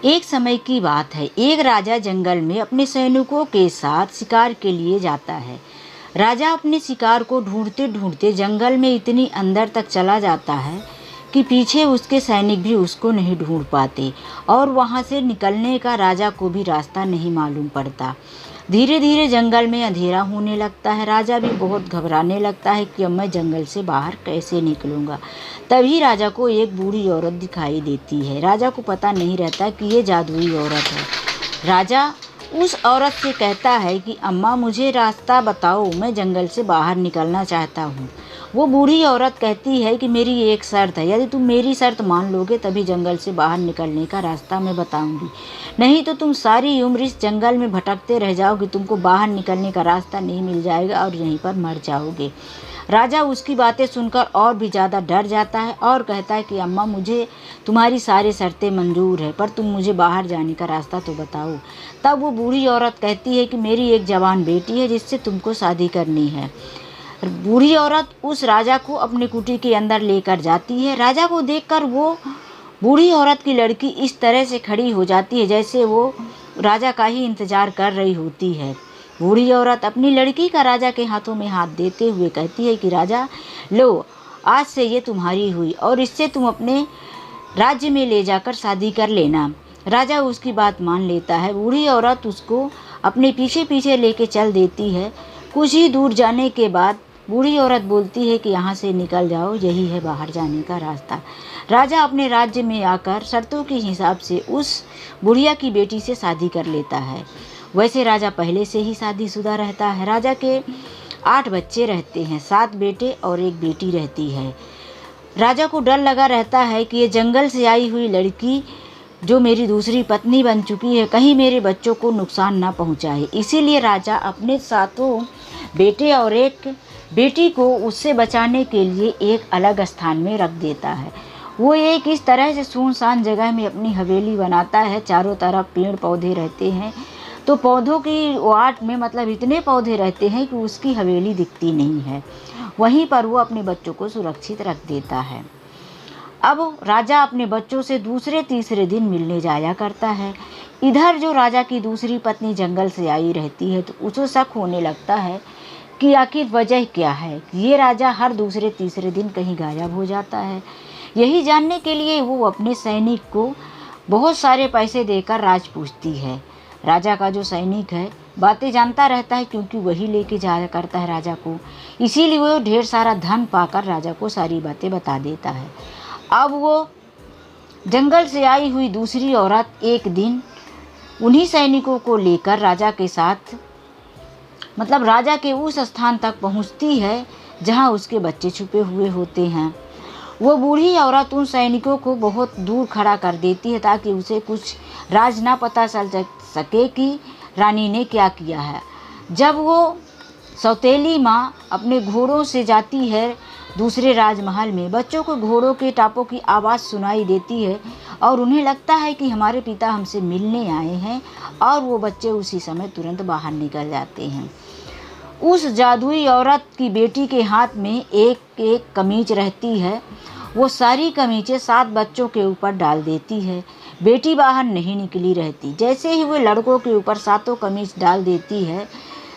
एक समय की बात है। एक राजा जंगल में अपने सैनिकों के साथ शिकार के लिए जाता है। राजा अपने शिकार को ढूंढते ढूंढते जंगल में इतनी अंदर तक चला जाता है कि पीछे उसके सैनिक भी उसको नहीं ढूंढ पाते और वहां से निकलने का राजा को भी रास्ता नहीं मालूम पड़ता। धीरे धीरे जंगल में अंधेरा होने लगता है। राजा भी बहुत घबराने लगता है कि अब मैं जंगल से बाहर कैसे निकलूंगा। तभी राजा को एक बूढ़ी औरत दिखाई देती है। राजा को पता नहीं रहता कि ये जादुई औरत है। राजा उस औरत से कहता है कि अम्मा, मुझे रास्ता बताओ, मैं जंगल से बाहर निकलना चाहता हूँ। वो बूढ़ी औरत कहती है कि मेरी एक शर्त है, यदि तुम मेरी शर्त मान लोगे तभी जंगल से बाहर निकलने का रास्ता मैं बताऊंगी, नहीं तो तुम सारी उम्र इस जंगल में भटकते रह जाओगे, तुमको बाहर निकलने का रास्ता नहीं मिल जाएगा और यहीं पर मर जाओगे। राजा उसकी बातें सुनकर और भी ज़्यादा डर जाता है और कहता है कि अम्मा, मुझे तुम्हारी सारी शर्तें मंजूर है, पर तुम मुझे बाहर जाने का रास्ता तो बताओ। तब वो बूढ़ी औरत कहती है कि मेरी एक जवान बेटी है जिससे तुमको शादी करनी है। बूढ़ी औरत उस राजा को अपने कुटी के अंदर लेकर जाती है। राजा को देखकर वो बूढ़ी औरत की लड़की इस तरह से खड़ी हो जाती है जैसे वो राजा का ही इंतजार कर रही होती है। बूढ़ी औरत अपनी लड़की का राजा के हाथों में हाथ देते हुए कहती है कि राजा, लो, आज से ये तुम्हारी हुई और इससे तुम अपने राज्य में ले जाकर शादी कर लेना। राजा उसकी बात मान लेता है। बूढ़ी औरत उसको अपने पीछे पीछे लेके चल देती है। कुछ ही दूर जाने के बाद बूढ़ी औरत बोलती है कि यहाँ से निकल जाओ, यही है बाहर जाने का रास्ता। राजा अपने राज्य में आकर शर्तों के हिसाब से उस बुढ़िया की बेटी से शादी कर लेता है। वैसे राजा पहले से ही शादीशुदा रहता है। राजा के 8 बच्चे रहते हैं, 7 बेटे और 1 बेटी रहती है। राजा को डर लगा रहता है कि ये जंगल से आई हुई लड़की जो मेरी दूसरी पत्नी बन चुकी है, कहीं मेरे बच्चों को नुकसान ना पहुंचाए। इसीलिए राजा अपने 7 बेटे और 1 बेटी को उससे बचाने के लिए एक अलग स्थान में रख देता है। वो एक इस तरह से सुनसान जगह में अपनी हवेली बनाता है। चारों तरफ पेड़ पौधे रहते हैं, तो पौधों की वाट में मतलब इतने पौधे रहते हैं कि उसकी हवेली दिखती नहीं है। वहीं पर वो अपने बच्चों को सुरक्षित रख देता है। अब राजा अपने बच्चों से दूसरे तीसरे दिन मिलने जाया करता है। इधर जो राजा की दूसरी पत्नी जंगल से आई रहती है, तो उसे शक होने लगता है कि आखिर वजह क्या है, ये राजा हर दूसरे तीसरे दिन कहीं गायब हो जाता है। यही जानने के लिए वो अपने सैनिक को बहुत सारे पैसे देकर राज पूछती है। राजा का जो सैनिक है बातें जानता रहता है, क्योंकि वही लेके जाया करता है राजा को, इसीलिए वो ढेर सारा धन पाकर राजा को सारी बातें बता देता है। अब वो जंगल से आई हुई दूसरी औरत एक दिन उन्हीं सैनिकों को लेकर राजा के साथ मतलब राजा के उस स्थान तक पहुंचती है जहां उसके बच्चे छुपे हुए होते हैं। वो बूढ़ी औरत उन सैनिकों को बहुत दूर खड़ा कर देती है ताकि उसे कुछ राज ना पता चल सके कि रानी ने क्या किया है। जब वो सौतेली माँ अपने घोड़ों से जाती है दूसरे राजमहल में, बच्चों को घोड़ों के टापों की आवाज़ सुनाई देती है और उन्हें लगता है कि हमारे पिता हमसे मिलने आए हैं, और वो बच्चे उसी समय तुरंत बाहर निकल जाते हैं। उस जादुई औरत की बेटी के हाथ में एक एक कमीज रहती है। वो सारी कमीजें 7 बच्चों के ऊपर डाल देती है। बेटी बाहर नहीं निकली रहती। जैसे ही वो लड़कों के ऊपर 7 कमीज डाल देती है,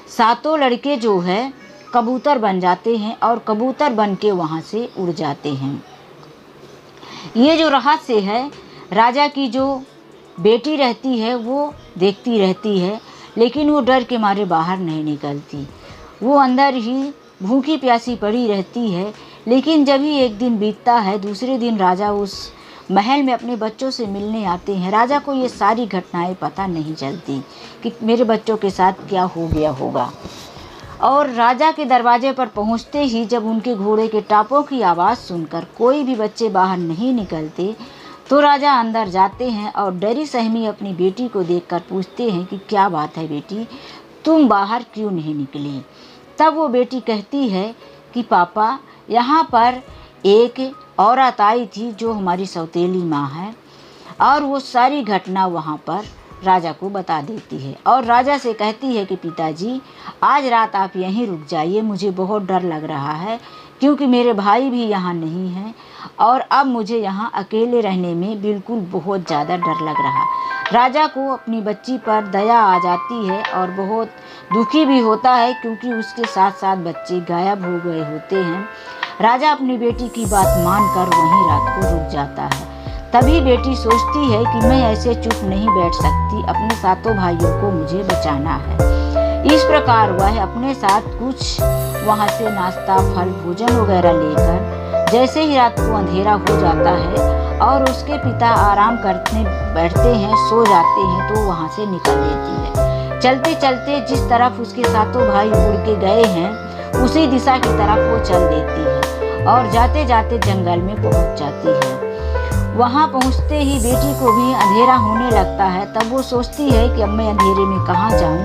7 लड़के जो है कबूतर बन जाते हैं और कबूतर बन के वहाँ से उड़ जाते हैं। ये जो रहस्य है, राजा की जो बेटी रहती है वो देखती रहती है, लेकिन वो डर के मारे बाहर नहीं निकलती। वो अंदर ही भूखी प्यासी पड़ी रहती है। लेकिन जब ही एक दिन बीतता है, दूसरे दिन राजा उस महल में अपने बच्चों से मिलने आते हैं। राजा को ये सारी घटनाएं पता नहीं चलती कि मेरे बच्चों के साथ क्या हो गया होगा। और राजा के दरवाजे पर पहुंचते ही जब उनके घोड़े के टापों की आवाज़ सुनकर कोई भी बच्चे बाहर नहीं निकलते, तो राजा अंदर जाते हैं और डरी सहमी अपनी बेटी को देखकर पूछते हैं कि क्या बात है बेटी, तुम बाहर क्यों नहीं निकली। तब वो बेटी कहती है कि पापा, यहाँ पर एक औरत आई थी जो हमारी सौतेली माँ है, और वो सारी घटना वहाँ पर राजा को बता देती है और राजा से कहती है कि पिताजी, आज रात आप यहीं रुक जाइए, मुझे बहुत डर लग रहा है, क्योंकि मेरे भाई भी यहाँ नहीं हैं और अब मुझे यहाँ अकेले रहने में बिल्कुल बहुत ज़्यादा डर लग रहा। राजा को अपनी बच्ची पर दया आ जाती है और बहुत दुखी भी होता है, क्योंकि उसके साथ साथ बच्चे गायब हो गए होते हैं। राजा अपनी बेटी की बात मानकर वहीं रात को रुक जाता है। तभी बेटी सोचती है कि मैं ऐसे चुप नहीं बैठ सकती, अपने सातों भाइयों को मुझे बचाना है। इस प्रकार वह अपने साथ कुछ वहाँ से नाश्ता, फल, भोजन वगैरह लेकर जैसे ही रात को अंधेरा हो जाता है और उसके पिता आराम करने बैठते हैं, सो जाते हैं, तो वहाँ से निकल लेती है। चलते चलते जिस तरफ उसके सातों भाई उड़ के गए हैं उसी दिशा की तरफ वो चल देती है और जाते जाते जंगल में पहुँच जाती है। वहाँ पहुँचते ही बेटी को भी अंधेरा होने लगता है। तब वो सोचती है कि अब मैं अंधेरे में कहाँ जाऊँ,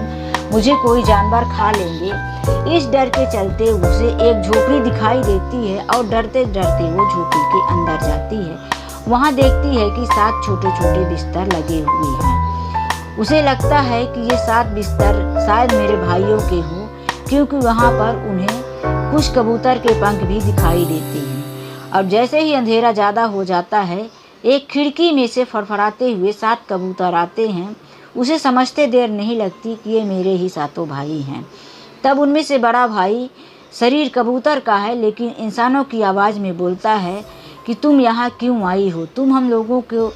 मुझे कोई जानवर खा लेंगे। इस डर के चलते उसे एक झोपड़ी दिखाई देती है और डरते डरते वो झोपड़ी के अंदर जाती है। वहाँ देखती है कि 7 छोटे छोटे बिस्तर लगे हुए हैं। उसे लगता है कि ये 7 बिस्तर शायद मेरे भाइयों के हों, क्योंकि वहाँ पर उन्हें कुछ कबूतर के पंख भी दिखाई देते हैं। अब जैसे ही अंधेरा ज़्यादा हो जाता है, एक खिड़की में से फड़फड़ाते हुए 7 कबूतर आते हैं। उसे समझते देर नहीं लगती कि ये मेरे ही सातों भाई हैं। तब उनमें से बड़ा भाई शरीर कबूतर का है, लेकिन इंसानों की आवाज़ में बोलता है कि तुम यहाँ क्यों आई हो? तुम हम लोगों को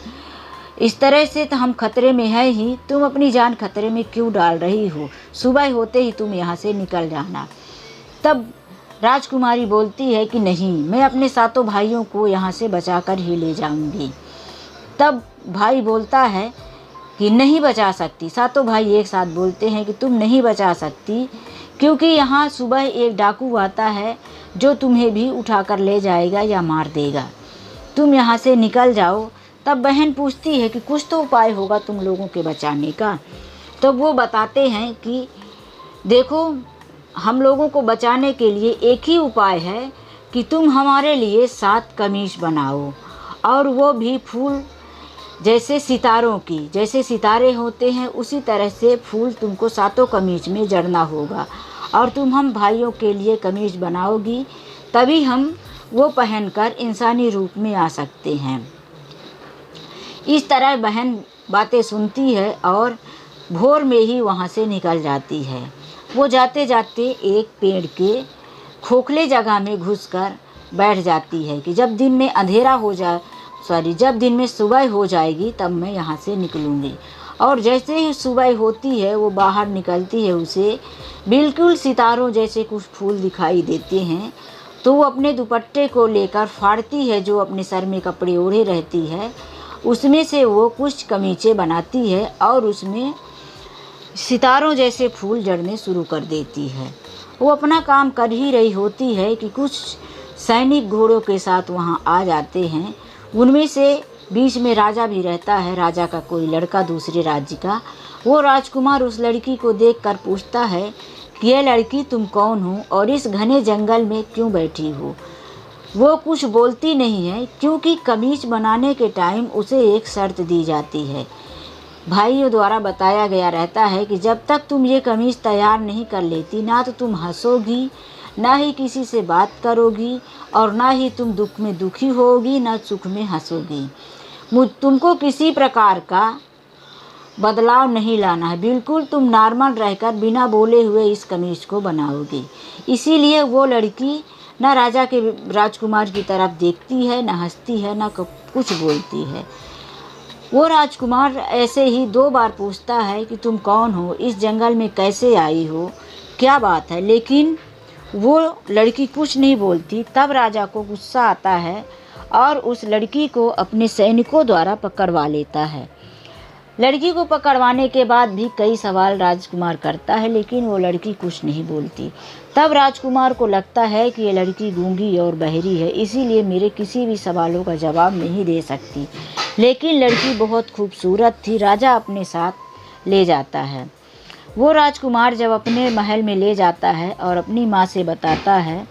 इस तरह से तो हम खतरे में है ही, तुम अपनी जान खतरे में क्यों डाल रही हो? सुबह होते ही तुम यहाँ से निकल जाना। तब राजकुमारी बोलती है कि नहीं, मैं अपने सातों भाइयों को यहाँ से बचाकर ही ले जाऊँगी। तब भाई बोलता है कि नहीं बचा सकती। सातों भाई एक साथ बोलते हैं कि तुम नहीं बचा सकती, क्योंकि यहाँ सुबह एक डाकू आता है जो तुम्हें भी उठाकर ले जाएगा या मार देगा। तुम यहाँ से निकल जाओ। तब बहन पूछती है कि कुछ तो उपाय होगा तुम लोगों के बचाने का। तो वो बताते हैं कि देखो, हम लोगों को बचाने के लिए एक ही उपाय है कि तुम हमारे लिए 7 कमीज बनाओ, और वो भी फूल जैसे सितारों की, जैसे सितारे होते हैं उसी तरह से फूल तुमको 7 कमीज में जड़ना होगा, और तुम हम भाइयों के लिए कमीज बनाओगी, तभी हम वो पहनकर इंसानी रूप में आ सकते हैं। इस तरह बहन बातें सुनती है और भोर में ही वहाँ से निकल जाती है। वो जाते जाते एक पेड़ के खोखले जगह में घुसकर बैठ जाती है कि जब दिन में सुबह हो जाएगी तब मैं यहाँ से निकलूँगी। और जैसे ही सुबह होती है वो बाहर निकलती है, उसे बिल्कुल सितारों जैसे कुछ फूल दिखाई देते हैं। तो वो अपने दुपट्टे को लेकर फाड़ती है, जो अपने सर में कपड़े ओढ़े रहती है, उसमें से वो कुछ कमीज़ें बनाती है और उसमें सितारों जैसे फूल जड़ने शुरू कर देती है। वो अपना काम कर ही रही होती है कि कुछ सैनिक घोड़ों के साथ वहाँ आ जाते हैं। उनमें से बीच में राजा भी रहता है, राजा का कोई लड़का दूसरे राज्य का। वो राजकुमार उस लड़की को देखकर पूछता है कि ये लड़की तुम कौन हो और इस घने जंगल में क्यों बैठी हो? वो कुछ बोलती नहीं है, क्योंकि कमीज बनाने के टाइम उसे एक शर्त दी जाती है। भाइयों द्वारा बताया गया रहता है कि जब तक तुम ये कमीज तैयार नहीं कर लेती, ना तो तुम हंसोगी, ना ही किसी से बात करोगी, और ना ही तुम दुख में दुखी होगी, ना सुख में हंसोगी। तुमको किसी प्रकार का बदलाव नहीं लाना है, बिल्कुल तुम नॉर्मल रहकर बिना बोले हुए इस कमीज को बनाओगी। इसीलिए वो लड़की ना राजकुमार की तरफ देखती है, ना हंसती है, ना कुछ बोलती है। वो राजकुमार ऐसे ही 2 बार पूछता है कि तुम कौन हो, इस जंगल में कैसे आई हो, क्या बात है, लेकिन वो लड़की कुछ नहीं बोलती। तब राजा को गुस्सा आता है और उस लड़की को अपने सैनिकों द्वारा पकड़वा लेता है। लड़की को पकड़वाने के बाद भी कई सवाल राजकुमार करता है, लेकिन वो लड़की कुछ नहीं बोलती। तब राजकुमार को लगता है कि ये लड़की गूंगी और बहरी है, इसीलिए मेरे किसी भी सवालों का जवाब नहीं दे सकती। लेकिन लड़की बहुत खूबसूरत थी। राजा अपने साथ ले जाता है। वो राजकुमार जब अपने महल में ले जाता है और अपनी माँ से बताता है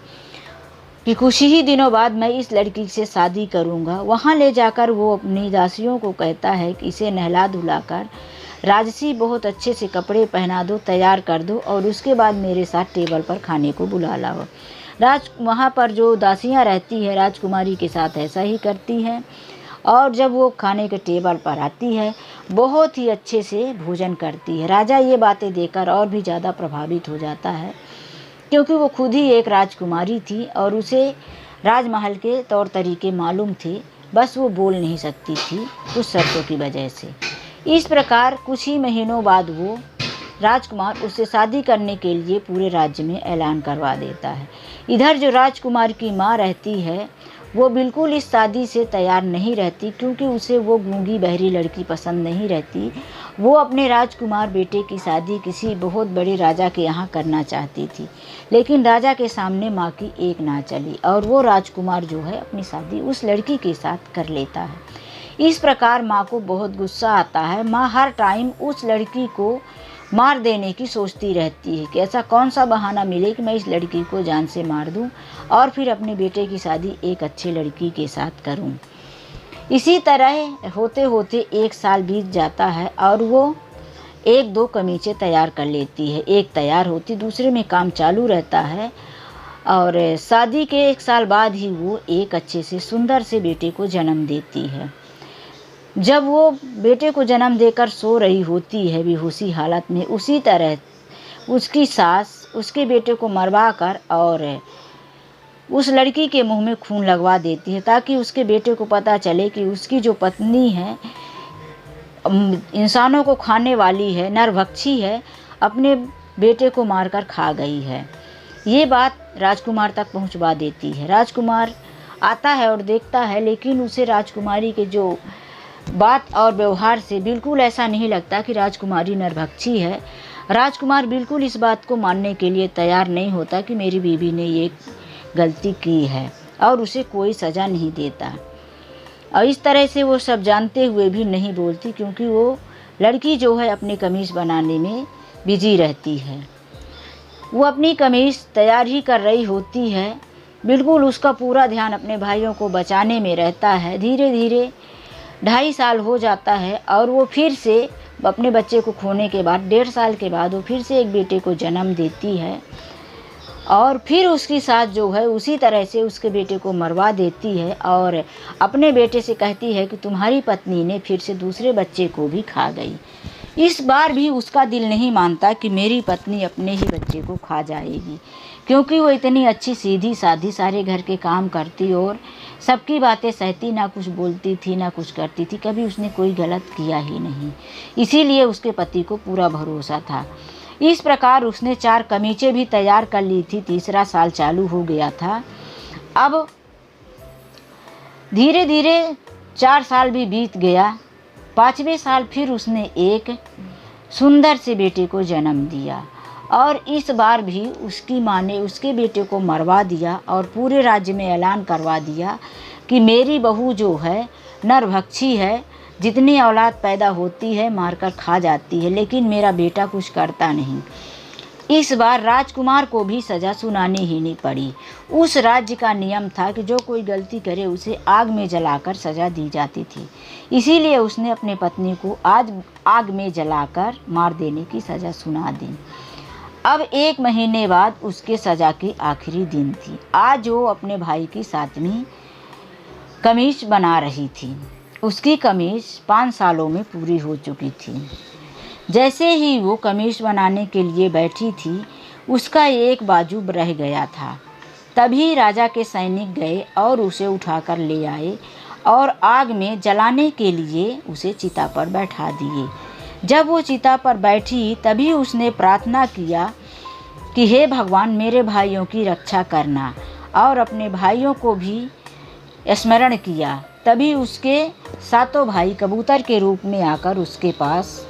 कि कुछ ही दिनों बाद मैं इस लड़की से शादी करूंगा, वहाँ ले जाकर वो अपनी दासियों को कहता है कि इसे नहला धुलाकर राजसी बहुत अच्छे से कपड़े पहना दो, तैयार कर दो, और उसके बाद मेरे साथ टेबल पर खाने को बुला लाओ। वहाँ पर जो दासियाँ रहती है राजकुमारी के साथ ऐसा ही करती हैं, और जब वो खाने के टेबल पर आती है बहुत ही अच्छे से भोजन करती है। राजा ये बातें देखकर और भी ज़्यादा प्रभावित हो जाता है, क्योंकि वो खुद ही एक राजकुमारी थी और उसे राजमहल के तौर तरीके मालूम थे, बस वो बोल नहीं सकती थी कुछ शर्तों की वजह से। इस प्रकार कुछ ही महीनों बाद वो राजकुमार उससे शादी करने के लिए पूरे राज्य में ऐलान करवा देता है। इधर जो राजकुमार की माँ रहती है वो बिल्कुल इस शादी से तैयार नहीं रहती, क्योंकि उसे वो गूंगी बहरी लड़की पसंद नहीं रहती। वो अपने राजकुमार बेटे की शादी किसी बहुत बड़े राजा के यहाँ करना चाहती थी, लेकिन राजा के सामने माँ की एक ना चली और वो राजकुमार जो है अपनी शादी उस लड़की के साथ कर लेता है। इस प्रकार माँ को बहुत गुस्सा आता है। माँ हर टाइम उस लड़की को मार देने की सोचती रहती है कि ऐसा कौन सा बहाना मिले कि मैं इस लड़की को जान से मार दूं और फिर अपने बेटे की शादी एक अच्छी लड़की के साथ करूं। इसी तरह होते होते 1 साल बीत जाता है और वो 1-2 कमीज़ें तैयार कर लेती है। एक तैयार होती, दूसरे में काम चालू रहता है और शादी के 1 साल बाद ही वो एक अच्छे से सुंदर से बेटे को जन्म देती है। जब वो बेटे को जन्म देकर सो रही होती है बेहोशी हालत में, उसी तरह उसकी सास उसके बेटे को मरवा कर और उस लड़की के मुंह में खून लगवा देती है, ताकि उसके बेटे को पता चले कि उसकी जो पत्नी है इंसानों को खाने वाली है, नरभक्षी है, अपने बेटे को मारकर खा गई है। ये बात राजकुमार तक पहुंचवा देती है। राजकुमार आता है और देखता है, लेकिन उसे राजकुमारी के जो बात और व्यवहार से बिल्कुल ऐसा नहीं लगता कि राजकुमारी नरभक्षी है। राजकुमार बिल्कुल इस बात को मानने के लिए तैयार नहीं होता कि मेरी बीवी ने ये गलती की है, और उसे कोई सज़ा नहीं देता। और इस तरह से वो सब जानते हुए भी नहीं बोलती, क्योंकि वो लड़की जो है अपनी कमीज़ बनाने में बिजी रहती है। वो अपनी कमीज़ तैयार ही कर रही होती है, बिल्कुल उसका पूरा ध्यान अपने भाइयों को बचाने में रहता है। धीरे धीरे 2.5 साल हो जाता है और वो फिर से अपने बच्चे को खोने के बाद 1.5 साल के बाद वो फिर से एक बेटे को जन्म देती है, और फिर उसकी सास जो है उसी तरह से उसके बेटे को मरवा देती है और अपने बेटे से कहती है कि तुम्हारी पत्नी ने फिर से दूसरे बच्चे को भी खा गई। इस बार भी उसका दिल नहीं मानता कि मेरी पत्नी अपने ही बच्चे को खा जाएगी, क्योंकि वो इतनी अच्छी सीधी साधी सारे घर के काम करती और सबकी बातें सहती, ना कुछ बोलती थी ना कुछ करती थी, कभी उसने कोई गलत किया ही नहीं। इसीलिए उसके पति को पूरा भरोसा था। इस प्रकार उसने 4 कमीज़ें भी तैयार कर ली थी। 3रा साल चालू हो गया था। अब धीरे धीरे 4 साल भी बीत गया। 5वें साल फिर उसने एक सुंदर से बेटे को जन्म दिया, और इस बार भी उसकी माँ ने उसके बेटे को मरवा दिया और पूरे राज्य में ऐलान करवा दिया कि मेरी बहू जो है नरभक्षी है, जितनी औलाद पैदा होती है मारकर खा जाती है, लेकिन मेरा बेटा कुछ करता नहीं। इस बार राजकुमार को भी सज़ा सुनानी ही नहीं पड़ी। उस राज्य का नियम था कि जो कोई गलती करे उसे आग में जलाकर सज़ा दी जाती थी। इसीलिए उसने अपने पत्नी को आज आग में जलाकर मार देने की सज़ा सुना दी। अब 1 महीने बाद उसके सज़ा की आखिरी दिन थी। आज वो अपने भाई की 7वीं कमीज बना रही थी। उसकी कमीज 5 सालों में पूरी हो चुकी थी। जैसे ही वो कमीज बनाने के लिए बैठी थी, उसका एक बाजू रह गया था। तभी राजा के सैनिक गए और उसे उठाकर ले आए और आग में जलाने के लिए उसे चिता पर बैठा दिए। जब वो चिता पर बैठी तभी उसने प्रार्थना किया कि हे भगवान, मेरे भाइयों की रक्षा करना, और अपने भाइयों को भी स्मरण किया। तभी उसके 7 भाई कबूतर के रूप में आकर उसके पास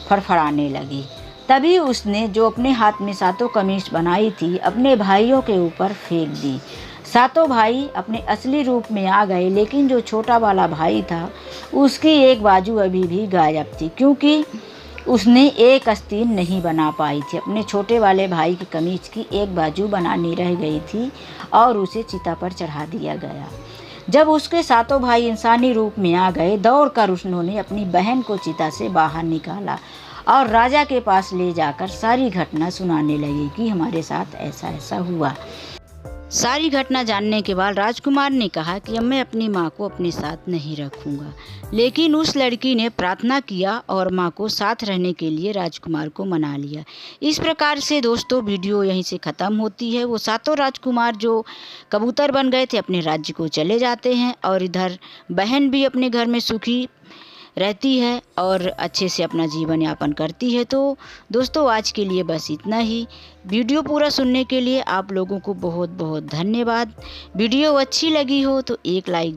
फड़फड़ाने लगी। तभी उसने जो अपने हाथ में 7 कमीज बनाई थी अपने भाइयों के ऊपर फेंक दी। 7 भाई अपने असली रूप में आ गए, लेकिन जो छोटा वाला भाई था उसकी एक बाजू अभी भी गायब थी, क्योंकि उसने एक आस्तीन नहीं बना पाई थी। अपने छोटे वाले भाई की कमीज की एक बाजू बनानी रह गई थी और उसे चिता पर चढ़ा दिया गया। जब उसके 7 भाई इंसानी रूप में आ गए, दौड़कर उन्होंने अपनी बहन को चिता से बाहर निकाला और राजा के पास ले जाकर सारी घटना सुनाने लगे कि हमारे साथ ऐसा ऐसा हुआ। सारी घटना जानने के बाद राजकुमार ने कहा कि अब मैं अपनी माँ को अपने साथ नहीं रखूँगा। लेकिन उस लड़की ने प्रार्थना किया और माँ को साथ रहने के लिए राजकुमार को मना लिया। इस प्रकार से दोस्तों वीडियो यहीं से ख़त्म होती है। वो सातों राजकुमार जो कबूतर बन गए थे अपने राज्य को चले जाते हैं और इधर बहन भी अपने घर में सुखी रहती है और अच्छे से अपना जीवन यापन करती है। तो दोस्तों आज के लिए बस इतना ही। वीडियो पूरा सुनने के लिए आप लोगों को बहुत बहुत धन्यवाद। वीडियो अच्छी लगी हो तो एक लाइक